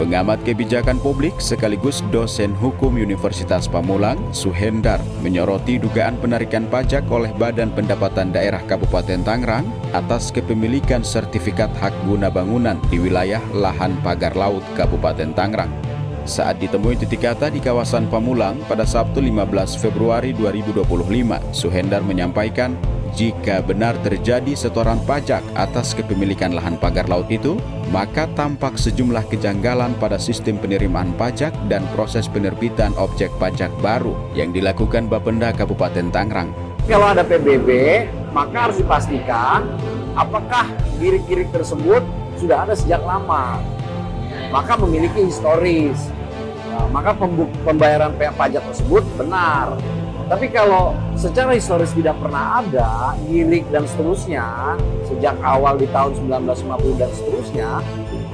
Pengamat kebijakan publik sekaligus dosen hukum Universitas Pamulang, Suhendar, menyoroti dugaan penarikan pajak oleh Badan Pendapatan Daerah Kabupaten Tangerang atas kepemilikan sertifikat hak guna bangunan di wilayah lahan pagar laut Kabupaten Tangerang. Saat ditemui titik kata di kawasan Pamulang pada Sabtu 15 Februari 2025, Suhendar menyampaikan jika benar terjadi setoran pajak atas kepemilikan lahan pagar laut itu, maka tampak sejumlah kejanggalan pada sistem penerimaan pajak dan proses penerbitan objek pajak baru yang dilakukan Bapenda Kabupaten Tangerang. Kalau ada PBB, maka harus dipastikan apakah girik-girik tersebut sudah ada sejak lama, maka memiliki historis, maka pembayaran pajak tersebut benar. Tapi kalau secara historis tidak pernah ada girik dan seterusnya sejak awal di tahun 1950 dan seterusnya,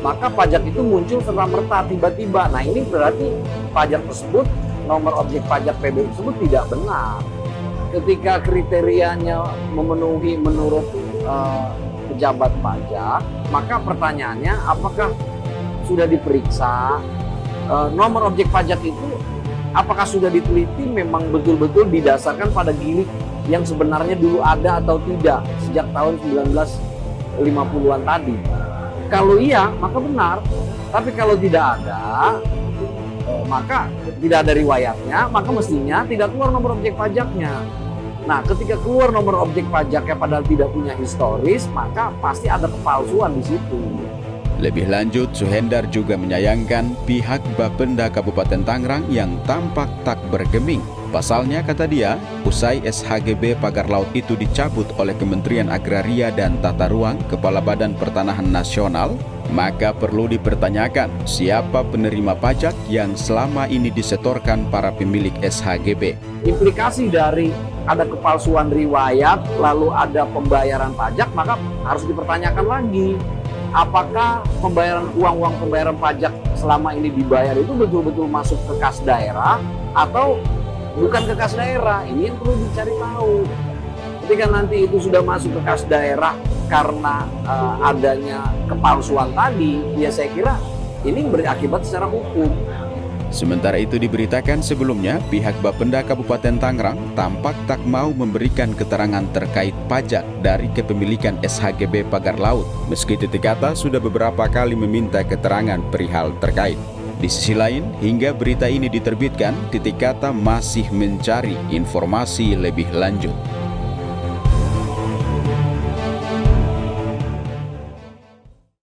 maka pajak itu muncul serta-merta tiba-tiba. Nah, ini berarti pajak tersebut, nomor objek pajak PB tersebut tidak benar. Ketika kriterianya memenuhi menurut pejabat pajak, maka pertanyaannya apakah sudah diperiksa nomor objek pajak itu, apakah sudah diteliti memang betul-betul didasarkan pada girik yang sebenarnya dulu ada atau tidak sejak tahun 1950-an tadi. Kalau iya, maka benar. Tapi kalau tidak ada, maka tidak ada riwayatnya, maka mestinya tidak keluar nomor objek pajaknya. Nah, ketika keluar nomor objek pajaknya padahal tidak punya historis, maka pasti ada kepalsuan di situ. Lebih lanjut, Suhendar juga menyayangkan pihak Bapenda Kabupaten Tangerang yang tampak tak bergeming. Pasalnya, kata dia, usai SHGB pagar laut itu dicabut oleh Kementerian Agraria dan Tata Ruang Kepala Badan Pertanahan Nasional, maka perlu dipertanyakan siapa penerima pajak yang selama ini disetorkan para pemilik SHGB. Implikasi dari ada kepalsuan riwayat, lalu ada pembayaran pajak, maka harus dipertanyakan lagi. Apakah uang-uang pembayaran pajak selama ini dibayar itu betul-betul masuk ke kas daerah atau bukan ke kas daerah? Ini yang perlu dicari tahu. Ketika nanti itu sudah masuk ke kas daerah karena adanya kepalsuan tadi, ya saya kira ini berakibat secara hukum. Sementara itu diberitakan sebelumnya pihak Bapenda Kabupaten Tangerang tampak tak mau memberikan keterangan terkait pajak dari kepemilikan SHGB pagar laut, meski titik kata sudah beberapa kali meminta keterangan perihal terkait. Di sisi lain, hingga berita ini diterbitkan, titik kata masih mencari informasi lebih lanjut.